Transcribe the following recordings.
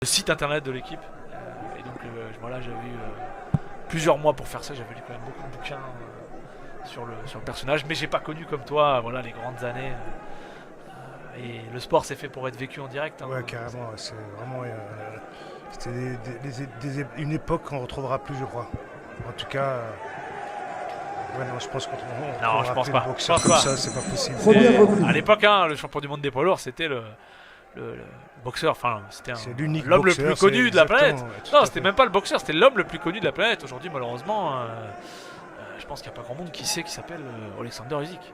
le site internet de l'équipe. Et donc voilà, j'avais eu plusieurs mois pour faire ça. J'avais lu quand même beaucoup de bouquins sur le personnage, mais j'ai pas connu comme toi voilà, les grandes années. Et le sport, c'est fait pour être vécu en direct. Hein, ouais, carrément. C'est vraiment c'était une époque qu'on ne retrouvera plus, je crois. En tout cas, ouais, non, je pense qu'on retrouvera plus de boxeurs comme ça, c'est pas possible. À l'époque, hein, le champion du monde des poids lourds, c'était le boxeur, enfin c'était l'homme le plus connu de la planète. Non, c'était même pas le boxeur, c'était l'homme le plus connu de la planète. Aujourd'hui, malheureusement, je pense qu'il n'y a pas grand monde qui sait qui s'appelle Alexander Usyk.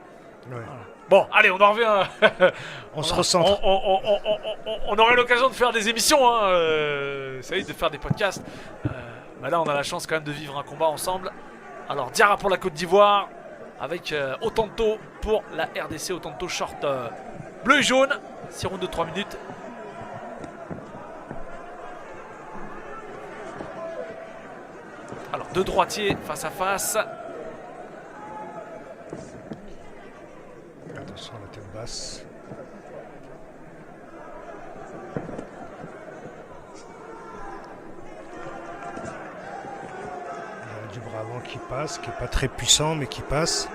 Ouais. Voilà. Bon, allez, on en revient. On se recentre. On aurait l'occasion de faire des émissions, hein, ça y est, de faire des podcasts. Bah là, on a la chance quand même de vivre un combat ensemble. Alors, Diarra pour la Côte d'Ivoire, avec Otanto pour la RDC. Otanto short bleu et jaune. 6 rounds de 3 minutes. Alors, deux droitiers face à face. Attention à la tête basse. Il y a du bras avant qui passe, qui n'est pas très puissant, mais qui passe.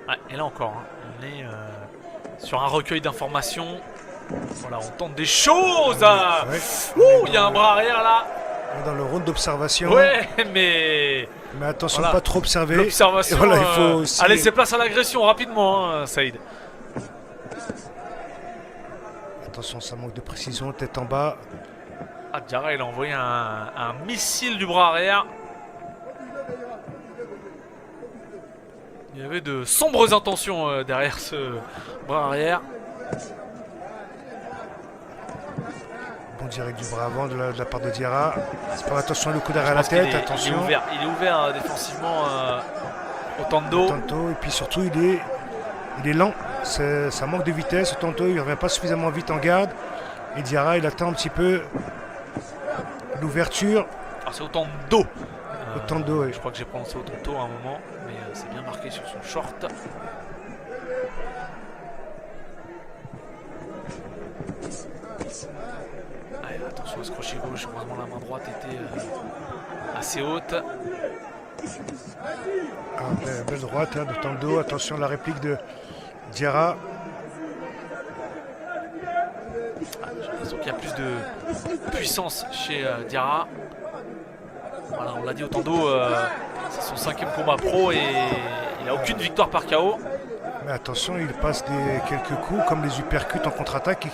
Ouais, et là encore, hein, on est sur un recueil d'informations. Voilà, on tente des choses. Il y a un bras arrière là. Dans le round d'observation. Ouais, mais attention, voilà, pas trop observer. L'observation, voilà, il faut aussi... a laissé place à l'agression rapidement, hein, Saïd. Attention, ça manque de précision, tête en bas. Ah, Diarra, il a envoyé un missile du bras arrière. Il y avait de sombres intentions derrière ce bras arrière. Bon direct du bras avant de la part de Diarra. Attention, le coup d'arrêt à la tête, attention. Il est ouvert défensivement Otanto. Et puis surtout, il est lent. Ça manque de vitesse. Otanto, il ne revient pas suffisamment vite en garde. Et Diarra, il attend un petit peu l'ouverture. Ah, c'est Otanto. Otanto, oui. Je crois que j'ai prononcé Otanto à un moment, mais c'est bien marqué sur son short. Allez, attention à ce crochet gauche, heureusement la main droite était assez haute. Belle droite de Otanto, attention à la réplique de Diarra. J'ai l'impression qu'il y a plus de puissance chez Diarra. Voilà, on l'a dit, Otanto, c'est son 5e combat pro et il n'a aucune victoire par KO. Mais attention, il passe quelques coups comme les uppercuts en contre-attaque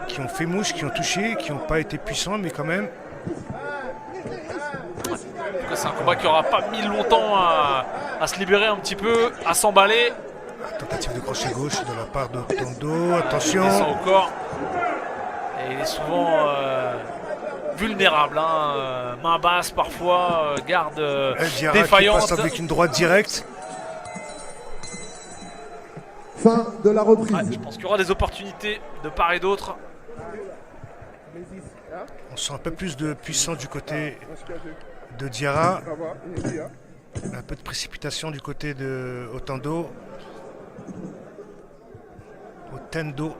qui ont fait mouche, qui ont touché, qui n'ont pas été puissants, mais quand même. En tout cas, c'est un combat qui n'aura pas mis longtemps à se libérer un petit peu, à s'emballer. Tentative de crochet gauche de la part de Otanto, attention. Il descend au corps. Et il est souvent vulnérable, hein. Main basse parfois, garde défaillante. Qui passe avec une droite directe. Fin de la reprise. Ouais, je pense qu'il y aura des opportunités de part et d'autre. On sent un peu plus de puissance du côté de Diarra. Un peu de précipitation du côté de Otanto. Otanto.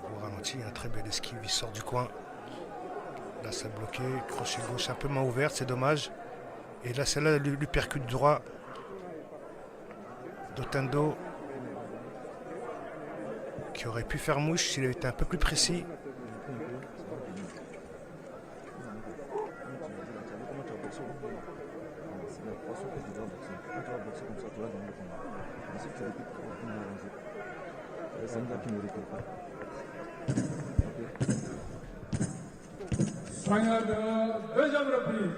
Au ralenti, il y a un très bel esquive, il sort du coin. Là, ça a bloqué. Crochet gauche un peu main ouverte, c'est dommage. Et là, c'est là l'uppercut droit d'Otanto, qui aurait pu faire mouche s'il avait été un peu plus précis. Fin de deuxième reprise.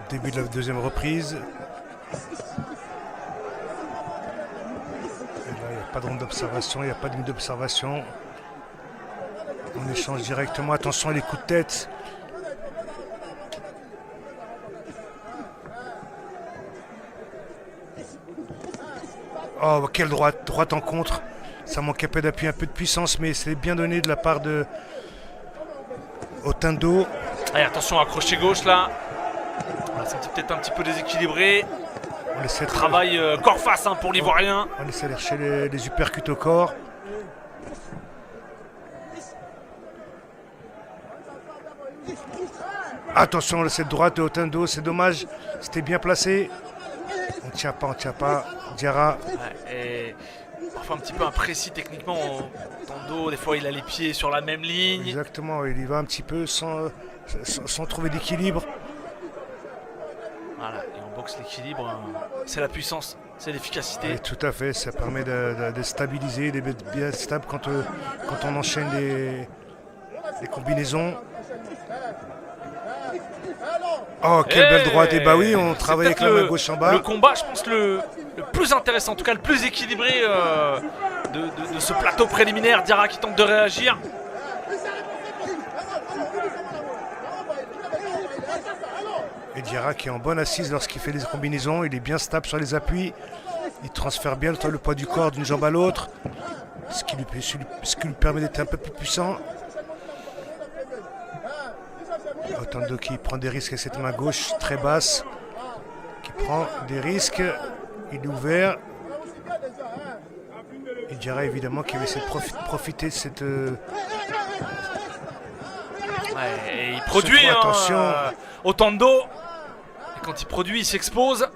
Début de la deuxième reprise. Et là, il n'y a pas de ronde d'observation, il n'y a pas de ligne d'observation. change directement. Attention les coups de tête. Oh, quelle droite en contre. Ça manque un peu d'appui, un peu de puissance, mais c'est bien donné de la part de Otando. Allez, attention à crochet gauche là. On l'a senti peut-être un petit peu déséquilibré. On essaie de travail corps face pour l'Ivoirien. On essaie de chercher les uppercuts au corps. Attention, cette droite de Otando, c'est dommage. C'était bien placé. On ne tient pas. Diarra. Ouais, et parfois un petit peu imprécis techniquement. Otando, des fois il a les pieds sur la même ligne. Exactement, il y va un petit peu sans trouver d'équilibre. Voilà, et en boxe l'équilibre, c'est la puissance, c'est l'efficacité. Oui, tout à fait, ça permet de stabiliser, d'être bien stable quand on enchaîne les combinaisons. Oh, quelle belle droite! Et bah oui, on travaille avec la main gauche en bas. Le combat, je pense, le plus intéressant, en tout cas le plus équilibré de ce plateau préliminaire. Diarra qui tente de réagir. Et Diarra qui est en bonne assise lorsqu'il fait les combinaisons. Il est bien stable sur les appuis. Il transfère bien le poids du corps d'une jambe à l'autre. Ce qui lui permet d'être un peu plus puissant. Otando qui prend des risques avec cette main gauche très basse. Qui prend des risques. Il est ouvert. Et Diarra évidemment qui va essayer de profiter de cette... Ouais, et il produit attention. Otando. Et quand il produit, il s'expose.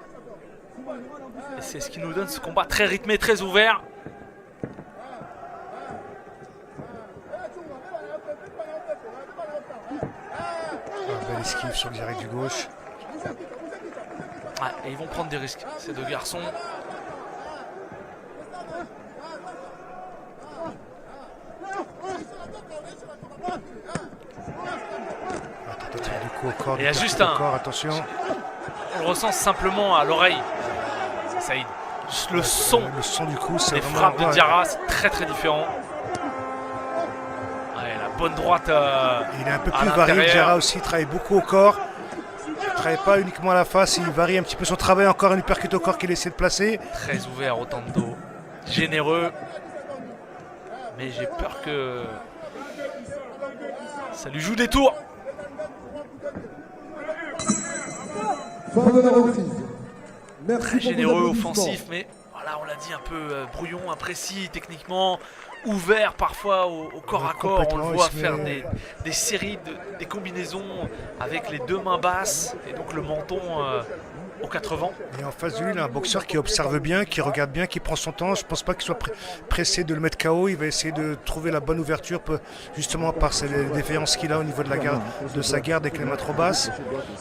Et c'est ce qui nous donne ce combat très rythmé, très ouvert. Belle esquive sur le direct du gauche. Ouais, et ils vont prendre des risques, ces deux garçons. Du coup au corps, et il y a juste un corps, attention. On le ressent simplement à l'oreille, Saïd. Le son du coup, c'est des frappes de Diarra, c'est très très différent. Ouais, la bonne droite. Il est un peu plus varié. Diarra aussi travaille beaucoup au corps. Il ne travaille pas uniquement à la face, il varie un petit peu son travail. Encore un uppercut au corps qu'il essaie de placer. Très ouvert, Otando. Généreux. Mais j'ai peur que ça lui joue des tours. Très généreux, offensif, mais voilà, on l'a dit, un peu brouillon, imprécis techniquement, ouvert parfois au corps à corps. On le voit faire des séries, des combinaisons avec les deux mains basses et donc le menton aux 80. Et en face de lui, il a un boxeur qui observe bien, qui regarde bien, qui prend son temps. Je ne pense pas qu'il soit pressé de le mettre KO. Il va essayer de trouver la bonne ouverture, justement par ces défaillances qu'il a au niveau de sa garde avec les mains trop basses,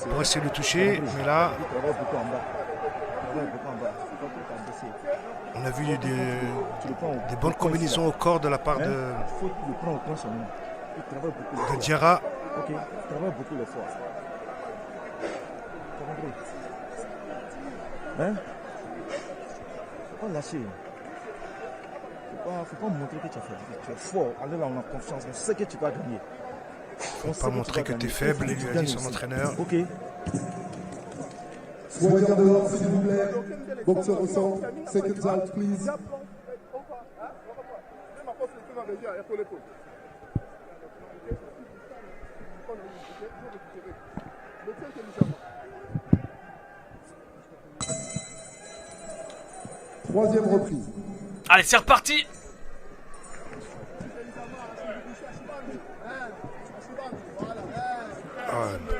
pour essayer de le toucher. Mais là, on a vu des bonnes combinaisons au corps de la part de Diarra. Hein? Faut pas lâcher. Faut pas montrer que tu es fort. Allez là, on a confiance. On sait que tu vas gagner. Faut pas montrer que tu es faible, lui a dit son entraîneur. Ok. Soyez dehors, s'il vous plaît. Boxeur au centre. Seconds out, please. Troisième reprise. Allez, c'est reparti.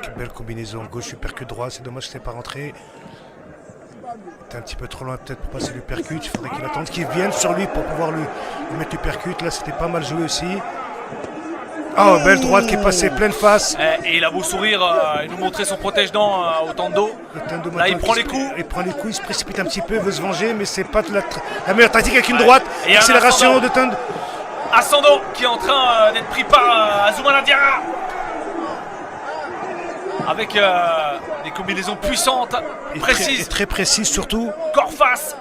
Quelle belle combinaison, gauche uppercut droit, c'est dommage que ce n'est pas rentré. T'es un petit peu trop loin peut-être pour passer l'uppercut, il faudrait qu'il attende qu'il vienne sur lui pour pouvoir lui mettre l'uppercut. Là c'était pas mal joué aussi. Oh, belle droite qui est passée pleine face. Et il a beau sourire et nous montrer son protège-dents Otando. Là il prend les coups. Il prend les coups, il se précipite un petit peu, veut se venger, mais c'est pas la meilleure tactique avec une droite. Accélération de Otando. Ascendant qui est en train d'être pris par Azoumana Diarra. Avec des combinaisons puissantes, précises. Et très précises surtout. Corps face.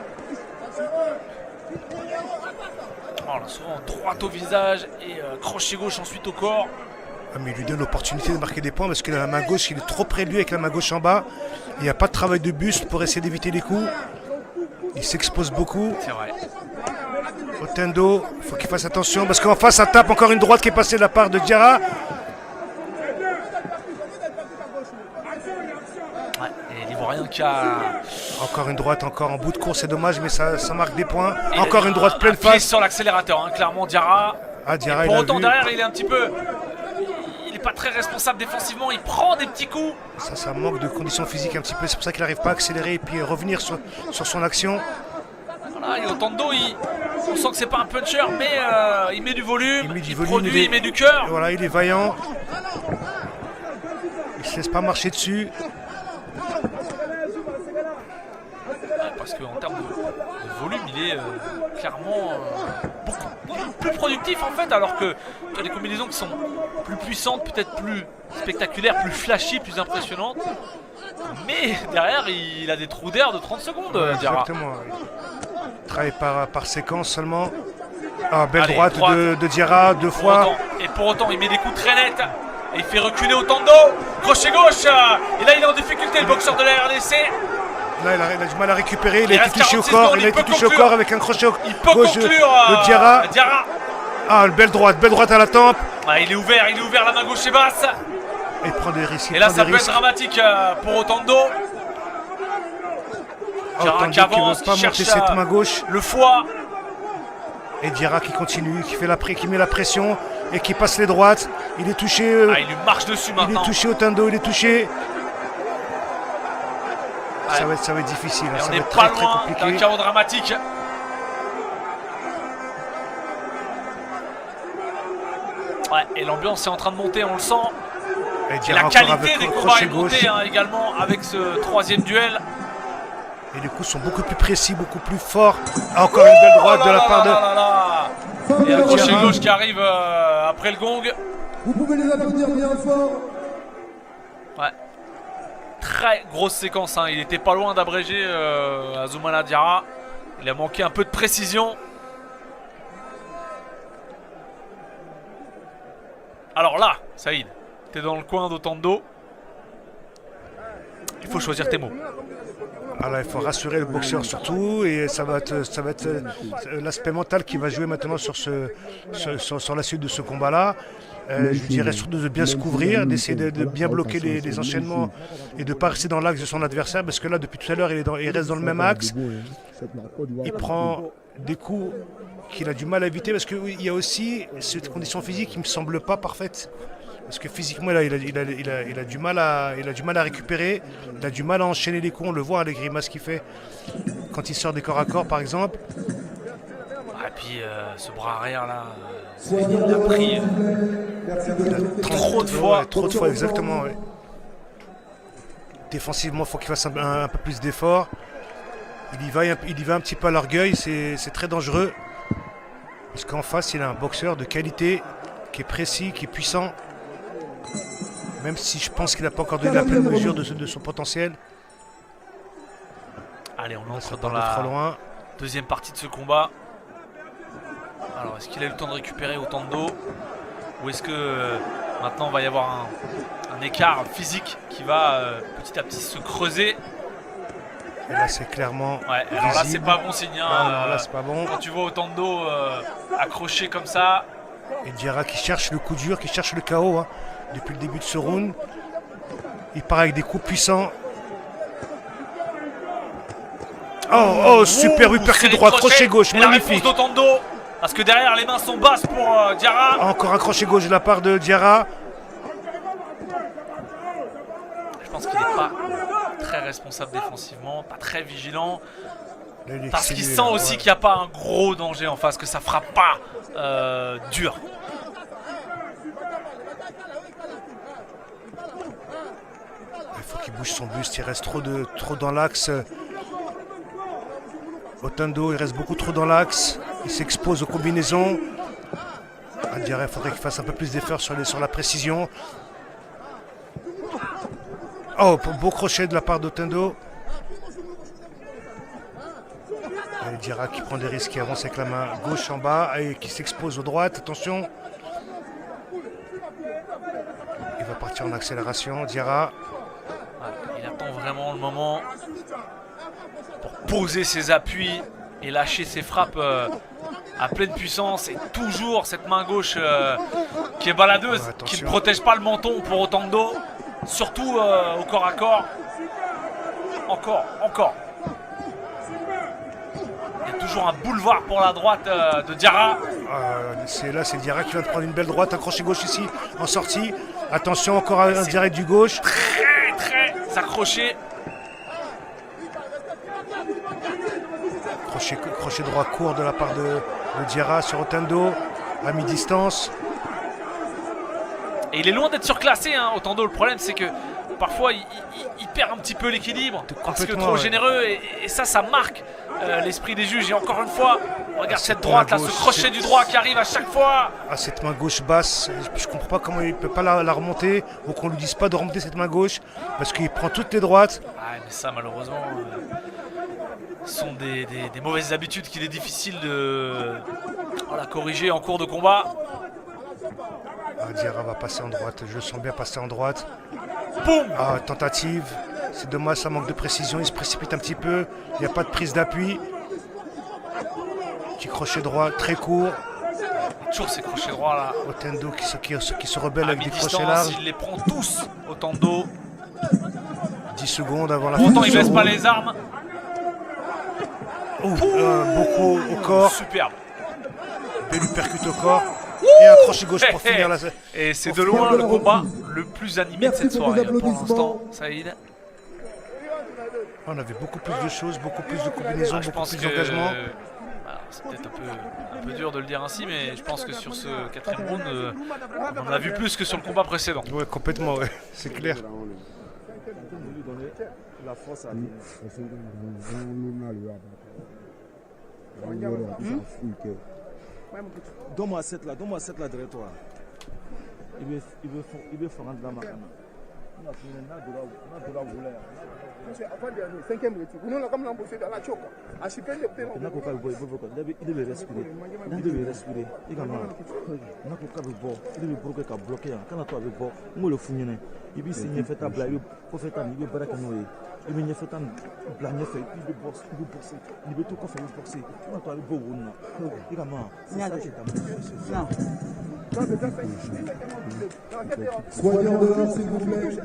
Oh parle, souvent droite au visage et crochet gauche ensuite au corps. Ah, mais il lui donne l'opportunité de marquer des points parce que la main gauche, il est trop près de lui avec la main gauche en bas. Il n'y a pas de travail de buste pour essayer d'éviter les coups. Il s'expose beaucoup. C'est vrai. Otendo, il faut qu'il fasse attention parce qu'en face, ça tape encore une droite qui est passée de la part de Diarra. Ouais, et l'Ivoirien qui a... Encore une droite, encore en bout de course, c'est dommage, mais ça marque des points. Encore une droite pleine face. face. Sur l'accélérateur, hein, clairement, Diarra. Ah, Diarra, pour autant, derrière, il est un petit peu... Il n'est pas très responsable défensivement, il prend des petits coups. Ça manque de conditions physiques un petit peu, c'est pour ça qu'il n'arrive pas à accélérer et puis revenir sur son action. Voilà, et Otando, on sent que c'est pas un puncher, mais il met du volume, il produit, il met du cœur. Voilà, il est vaillant. Il ne se laisse pas marcher dessus. Parce qu'en termes de volume, il est clairement beaucoup plus productif en fait, alors que tu as des combinaisons qui sont plus puissantes, peut-être plus spectaculaires, plus flashy, plus impressionnantes. Mais derrière, il a des trous d'air de 30 secondes, Diarra. Exactement. Il travaille par séquence seulement. Ah, belle droite de Diarra, deux fois. Et pour autant, il met des coups très nets. Et il fait reculer Otando. Crochet gauche. Et là, il est en difficulté, le boxeur de la RDC. Là, il a du mal à récupérer, il a été touché au corps, il a été touché au corps avec un crochet gauche de Diarra. Ah, une belle droite à la tempe. Ah, il est ouvert, la main gauche est basse. Et il prend des risques. Et là, ça peut être dramatique pour Otando. Diarra qui avance, qui cherche cette main gauche. Le foie. Et Diarra qui continue, qui met la pression et qui passe les droites. Il est touché. Il lui marche dessus maintenant. Il est touché Otando, il est touché. Ça va être difficile, et ça on va n'est être pas très loin compliqué. d'un chaos dramatique. Ouais, et l'ambiance est en train de monter, on le sent. Et la qualité des combats est montée également avec ce troisième duel. Et les coups sont beaucoup plus précis, beaucoup plus forts. Ah, encore une belle droite de la part de... Et un crochet gauche qui arrive après le gong. Vous pouvez les applaudir bien fort. Ouais. Très grosse séquence, hein. Il était pas loin d'abréger Azoumana Diarra. Il a manqué un peu de précision. Alors là, Saïd, t'es dans le coin d'Otando. Il faut choisir tes mots. Alors, il faut rassurer le boxeur surtout, et ça va être l'aspect mental qui va jouer maintenant sur la suite de ce combat-là. Je dirais surtout de bien se couvrir, d'essayer de bien bloquer les enchaînements et de ne pas rester dans l'axe de son adversaire, parce que là, depuis tout à l'heure, il reste dans le même axe. Il prend des coups qu'il a du mal à éviter, parce qu'il y a aussi cette condition physique qui ne me semble pas parfaite. Parce que physiquement, là, il a du mal à récupérer, il a du mal à enchaîner les coups, on le voit, les grimaces qu'il fait quand il sort des corps à corps, par exemple. Et puis ce bras arrière là, il a pris trop de fois. Ouais, trop de fois, exactement. Ouais. Défensivement, il faut qu'il fasse un peu plus d'efforts. Il y va un petit peu à l'orgueil, c'est très dangereux. Parce qu'en face, il a un boxeur de qualité, qui est précis, qui est puissant. Même si je pense qu'il n'a pas encore donné la pleine mesure de son potentiel. Allez, on entre dans la deuxième partie de ce combat. Alors, est-ce qu'il a eu le temps de récupérer autant d'eau? Ou est-ce que maintenant il va y avoir un écart physique qui va petit à petit se creuser? Et là, c'est clairement. Ouais, alors là, c'est pas bon signe. Hein, non, là, c'est pas bon. Quand tu vois autant d'eau accroché comme ça. Et Diarra qui cherche le coup dur, qui cherche le KO hein, depuis le début de ce round. Il part avec des coups puissants. Oh, super uppercut droit, crochet gauche, magnifique. Parce que derrière, les mains sont basses pour Diarra. Encore un crochet gauche de la part de Diarra. Je pense qu'il n'est pas très responsable défensivement, pas très vigilant. Parce qu'il sent aussi qu'il n'y a pas un gros danger en face, que ça frappe pas dur. Il faut qu'il bouge son buste, il reste trop dans l'axe. Otando, il reste beaucoup trop dans l'axe. Il s'expose aux combinaisons. Diarra, il faudrait qu'il fasse un peu plus d'efforts sur la précision. Oh, beau crochet de la part d'Otando. Et Diarra qui prend des risques, qui avance avec la main gauche en bas et qui s'expose aux droites. Attention. Il va partir en accélération, Diarra. Il attend vraiment le moment pour poser ses appuis et lâcher ses frappes à pleine puissance. Et toujours cette main gauche qui est baladeuse, qui ne protège pas le menton pour autant de dos. Surtout au corps à corps. Encore. Il y a toujours un boulevard pour la droite de Diarra. C'est Diarra qui vient de prendre une belle droite, un crochet gauche ici en sortie. Attention, encore un direct du gauche. Très accroché. Crochet droit court de la part de Diarra sur Otendo à mi-distance. Et il est loin d'être surclassé, hein, Otendo. Le problème, c'est que parfois, il perd un petit peu l'équilibre parce que trop généreux. Et ça marque l'esprit des juges. Et encore une fois, regarde cette droite, là, ce crochet du droit qui arrive à chaque fois. Cette main gauche basse, je comprends pas comment il ne peut pas la remonter. Ou qu'on ne lui dise pas de remonter cette main gauche. Parce qu'il prend toutes les droites. Ah, mais ça, malheureusement, sont des mauvaises habitudes qu'il est difficile de corriger en cours de combat. Diarra va passer en droite, je le sens bien passer en droite. Boum. Tentative, c'est dommage, ça manque de précision, il se précipite un petit peu, il n'y a pas de prise d'appui. Petit crochet droit très court. Toujours ces crochets droits là. Otendo qui se rebelle avec des crochets larges. Il les prend tous, Otendo. 10 secondes avant la fin. Pourtant il ne baisse pas les armes. Beaucoup au corps. Superbe. Belle percute au corps. Et un crochet gauche pour finir la... Et c'est de loin le combat le plus animé de cette soirée pour l'instant, Saïd. On avait beaucoup plus de choses, beaucoup plus de combinaisons, beaucoup plus d'engagement. C'est peut-être un peu dur de le dire ainsi, mais je pense que sur ce 4ème round, on en a vu plus que sur le combat précédent. Ouais, complètement, ouais. C'est clair. La force à donne-moi cette là derrière toi. Il veut faire un drame. Soyez en dehors, s'il vous plaît.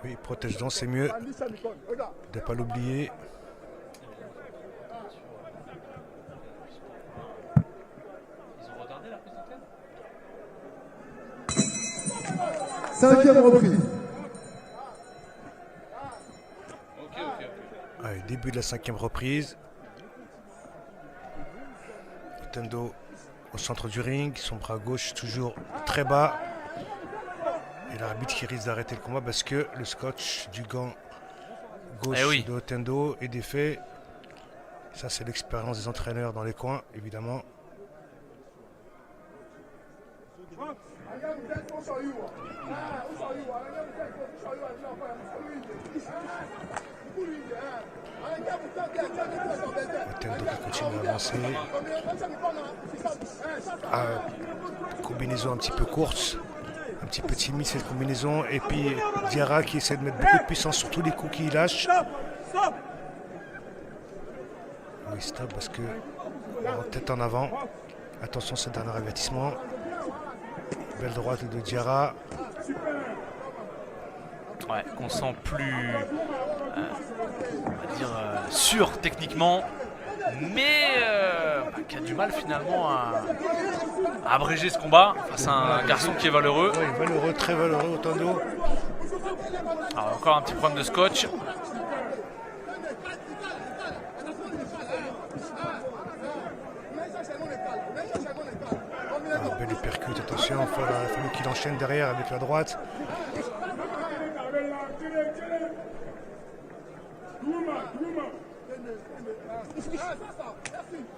Oui, protège donc, c'est mieux de ne pas l'oublier. Cinquième reprise. Allez, début de la 5e reprise. Otendo au centre du ring, son bras gauche toujours très bas. Et l'arbitre qui risque d'arrêter le combat parce que le scotch du gant gauche de Otendo est défait. Ça, c'est l'expérience des entraîneurs dans les coins, évidemment. Otendo qui continue à avancer. Combinaison un petit peu courte, un petit peu timide cette combinaison. Et puis Diarra qui essaie de mettre beaucoup de puissance sur tous les coups qu'il lâche. Oui, stop parce que tête en avant. Attention, ce dernier avertissement. Belle droite de Diarra. Ouais, qu'on sent plus on va dire sûr techniquement, mais qui a du mal finalement à abréger ce combat face à un garçon qui est valeureux. Oui, valeureux, très valeureux, Otendo. Alors encore un petit problème de scotch. Belle percute, attention, il a fallu qu'il enchaîne derrière avec la droite.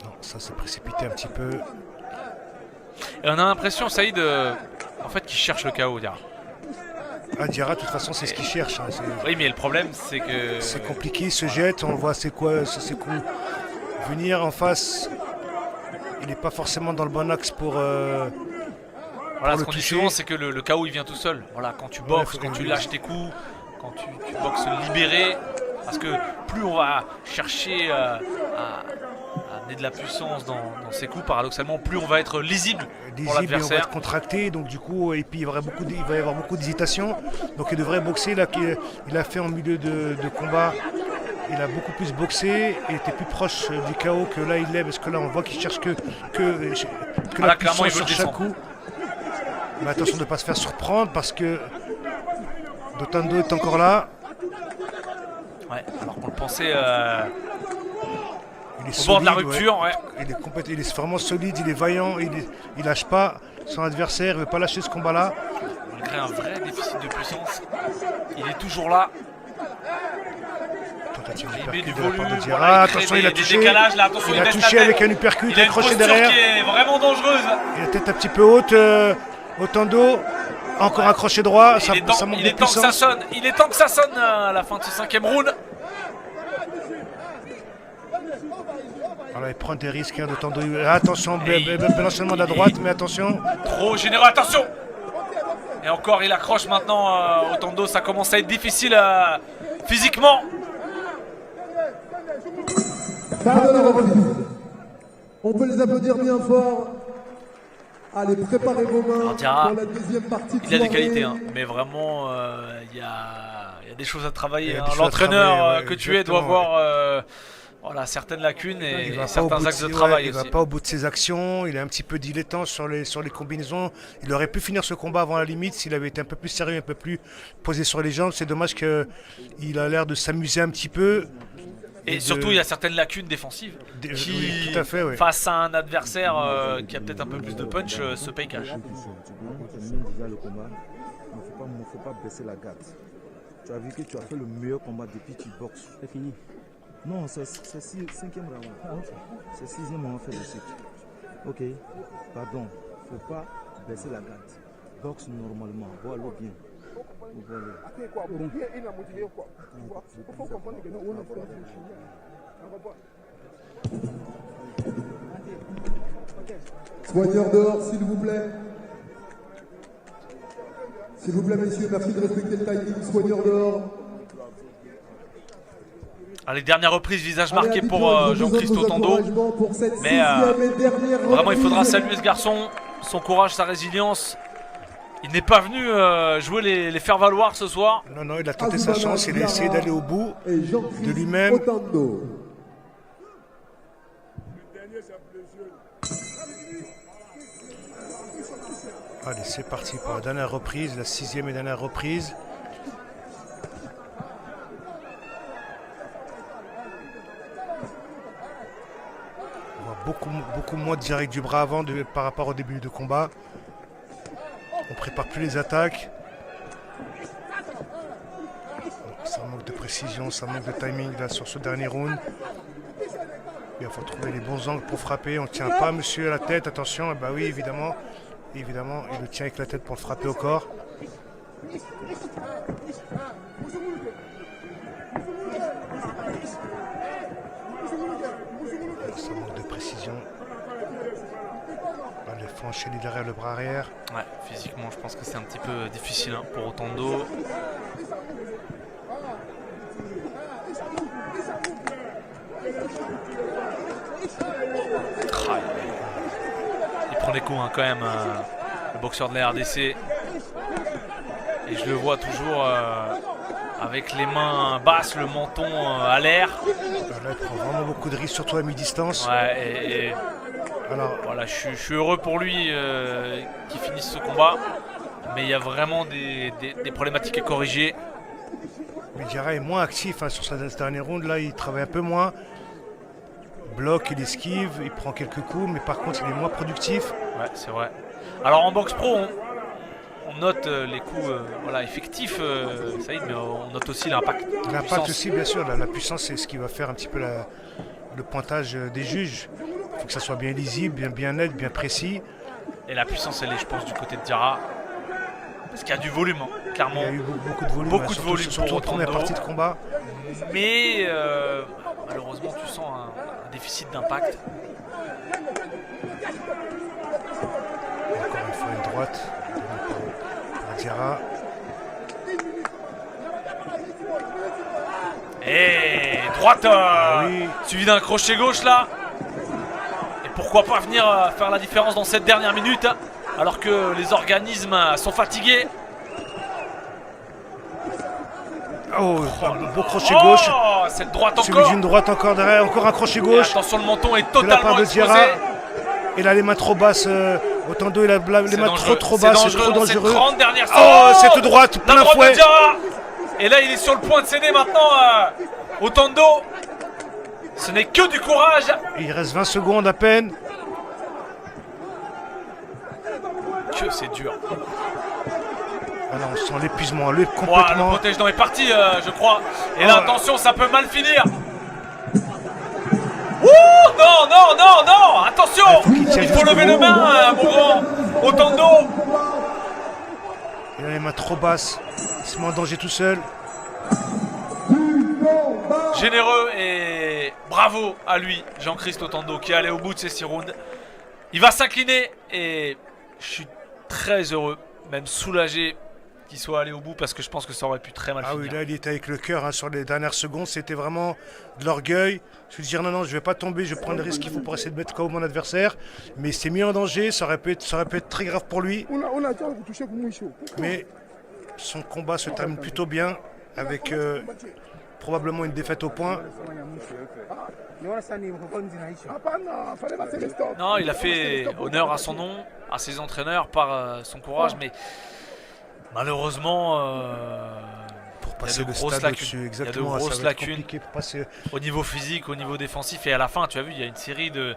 Non, ça s'est précipité un petit peu. Et on a l'impression, Saïd, en fait, qu'il cherche le chaos, Diarra. Ah, Diarra, de toute façon, c'est ce qu'il cherche. Hein. Oui, mais le problème, c'est que... C'est compliqué, il se jette, on voit ses coups venir en face. Il n'est pas forcément dans le bon axe pour voilà, ce qu'on dit souvent, c'est que le chaos, il vient tout seul. Voilà, quand tu boxes, quand tu lâches tes coups, quand tu boxes libéré, parce que plus on va chercher à amener de la puissance dans ses coups, paradoxalement, plus on va être lisible pour l'adversaire. On va être contracté, donc du coup, et puis il va y avoir beaucoup d'hésitation. Donc il devrait boxer, là, il a fait en milieu de combat. Il a beaucoup plus boxé, il était plus proche du KO que là il est, parce que là on voit qu'il cherche que la puissance sur chaque coup. Mais attention de ne pas se faire surprendre parce que Dotando est encore là. Ouais, alors qu'on le pensait il est au solide, bord de la rupture. Ouais. Il est vraiment solide, il est vaillant, il lâche pas son adversaire, il ne veut pas lâcher ce combat-là. Malgré un vrai déficit de puissance, il est toujours là. Il met du volume, attention, il a touché. Décalages, là, attention, il a touché avec un uppercut, il a accroché derrière. Qui est vraiment dangereuse. Il a la tête un petit peu haute, Otando, encore un crochet droit, ça manque de puissance. Il est temps que ça sonne à la fin de ce 5e round. Voilà, il prend des risques d'Otando. Attention, bel enchaînement de la droite, mais attention. Trop généreux, attention. Et encore, il accroche maintenant Otando, ça commence à être difficile physiquement. On peut les applaudir bien fort. Allez, préparez vos mains Diarra, pour la deuxième partie de il a des soirée. qualités, hein, mais vraiment, il y a des choses à travailler. Hein. L'entraîneur que tu es doit voir voilà, certaines lacunes et certains axes de travail aussi. Il ne va pas au bout de ses actions, il est un petit peu dilettant sur les combinaisons. Il aurait pu finir ce combat avant la limite s'il avait été un peu plus sérieux, un peu plus posé sur les jambes. C'est dommage qu'il a l'air de s'amuser un petit peu. Et surtout, il y a certaines lacunes défensives qui, oui, tout à fait, oui. Face à un adversaire qui a peut-être un peu plus de punch, se paye cash. Tu déjà le combat, il ne faut pas baisser la garde. Tu as vu que tu as fait le meilleur combat depuis que tu boxes. C'est fini. Non, c'est 5e round. C'est 6e round fait de suite. Ok, pardon. Il ne faut pas baisser la garde. Boxe normalement, vois-le bien. Soigneur dehors, s'il vous plaît. S'il vous plaît, messieurs, merci de respecter le timing. Soigneur dehors. Allez, dernière reprise, visage marqué pour Jean-Christ Otando. Mais vraiment, il faudra saluer ce garçon, son courage, sa résilience. Il n'est pas venu jouer les faire valoir ce soir. Non, non, il a tenté sa chance, il a essayé d'aller au bout de lui-même. Allez, c'est parti pour la dernière reprise, la 6e et dernière reprise. On voit beaucoup moins direct du bras avant par rapport au début de combat. On prépare plus les attaques. Ça manque de précision, ça manque de timing là sur ce dernier round. Il faut trouver les bons angles pour frapper. On ne tient pas monsieur à la tête, attention. Bah oui, évidemment. Évidemment, il le tient avec la tête pour le frapper au corps. Ça manque de précision. Il faut enchaîner derrière le bras arrière. Ouais, physiquement, je pense que c'est un petit peu difficile hein, pour Otando. Il prend des coups hein, quand même, le boxeur de la RDC. Et je le vois toujours avec les mains basses, le menton à l'air. Là, il prend vraiment beaucoup de risques, surtout à mi-distance. Ouais, alors voilà, je suis heureux pour lui qu'il finisse ce combat. Mais il y a vraiment des problématiques à corriger. Mais Diarra est moins actif hein, sur ce dernier round. Là, il travaille un peu moins. Bloque, il esquive, il prend quelques coups, mais par contre, il est moins productif. Ouais, c'est vrai. Alors en boxe pro, on note les coups voilà, effectifs, Saïd, mais on note aussi l'impact. L'impact aussi, bien sûr. La puissance, c'est ce qui va faire un petit peu le pointage des juges. Il faut que ça soit bien lisible, bien net, bien précis. Et la puissance, elle est, je pense, du côté de Diarra. Parce qu'il y a du volume, hein, clairement. Il y a eu beaucoup de volume. Beaucoup de volume surtout en première partie de combat. Mais malheureusement, tu sens un déficit d'impact. Encore une fois, une droite pour Diarra. Et droite Oui. suivi d'un crochet gauche là. Et pourquoi pas venir faire la différence dans cette dernière minute alors que les organismes sont fatigués. Oh, beau crochet gauche. Oh, cette droite Suivi encore. d'une droite encore derrière, encore un crochet Et gauche. attention, le menton est De la part totalement de exposé. Diarra. Et là, les mains trop basses. Otando, il a les mains trop basses. C'est trop dans cette dangereux. 30 dernière Oh, cette droite, la plein droite fouet. de Diarra. Et là, il est sur le point de céder maintenant. Otando. Ce n'est que du courage. Il reste 20 secondes à peine. Que c'est dur. Ah non, on sent l'épuisement, Le complètement. protège-dents est parti, je crois. Et là, attention, ça peut mal finir. Ouh, non, attention. Il faut lever les mains, mon grand. Otando. Il a les mains trop basses. Il se met en danger tout seul. Généreux et bravo à lui, Jean-Christ Otando, qui est allé au bout de ces 6 rounds. Il va s'incliner et je suis très heureux, même soulagé qu'il soit allé au bout parce que je pense que ça aurait pu très mal finir. Oui, là, il était avec le cœur sur les dernières secondes. C'était vraiment de l'orgueil. Je me suis dit, non, je vais pas tomber, je vais prendre le risque qu'il faut pour essayer de mettre KO mon adversaire. Mais il s'est mis en danger, ça aurait pu être très grave pour lui. Mais son combat se termine plutôt bien avec probablement une défaite au point. Non, il a fait honneur à son nom, à ses entraîneurs par son courage, mais malheureusement, Pour passer il y a de le grosses stade lacunes. au-dessus, exactement. Il y a de grosses ça va être lacunes compliqué pour passer. Au niveau physique, au niveau défensif, et à la fin, tu as vu, il y a une série de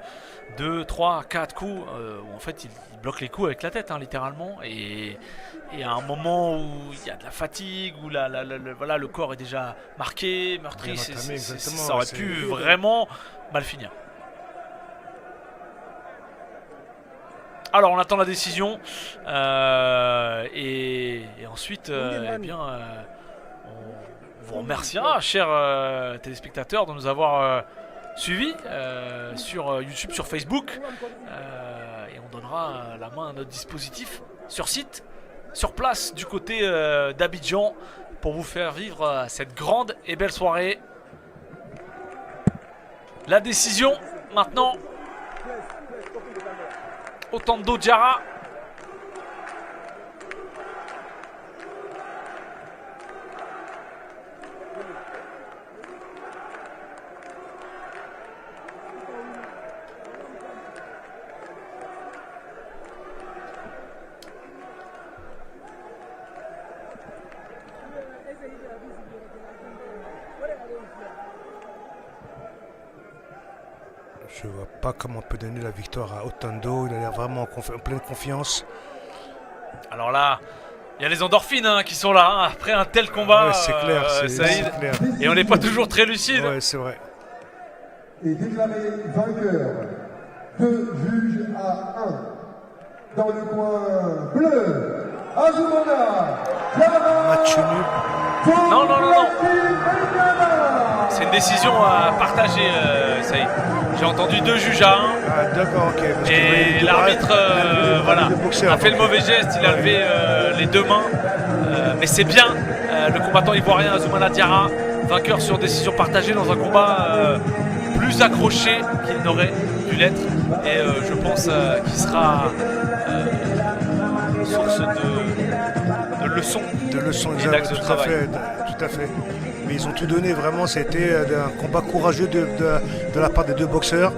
2, 3, 4 coups où en fait il bloque les coups avec la tête, hein, littéralement. Et à un moment où il y a de la fatigue, où voilà, le corps est déjà marqué, meurtri, Bien entamé, exactement, ça aurait pu vraiment mal finir. Alors on attend la décision et ensuite eh bien, on vous remerciera, chers téléspectateurs, de nous avoir suivis sur YouTube, sur Facebook, et on donnera la main à notre dispositif sur site, sur place du côté d'Abidjan, pour vous faire vivre cette grande et belle soirée. La décision maintenant. Otando Diarra. Je vois pas comment on peut donner la victoire à Otando. Il a l'air vraiment en pleine confiance. Alors là, il y a les endorphines hein, qui sont là, hein, après un tel combat, Ouais, c'est clair, Saïd. c'est clair. Et on n'est pas toujours très lucide. Ouais, c'est vrai. Et déclaré vainqueur, 2 juges à 1. Dans le coin bleu, Azumana Diarra. Match nul. Non. C'est une décision à partager, Saïd. J'ai entendu 2 juges à 1. Ah, d'accord, ok. Parce Et que l'arbitre voilà, a fait le mauvais geste, il a levé les 2 mains. Mais c'est bien, le combattant ivoirien Azumana Diarra, vainqueur sur décision partagée dans un combat plus accroché qu'il n'aurait dû l'être. Et je pense qu'il sera source de leçons. De leçons, et d'axes de travail. Tout à fait. Mais ils ont tout donné, vraiment, c'était un combat courageux de la part des 2 boxeurs.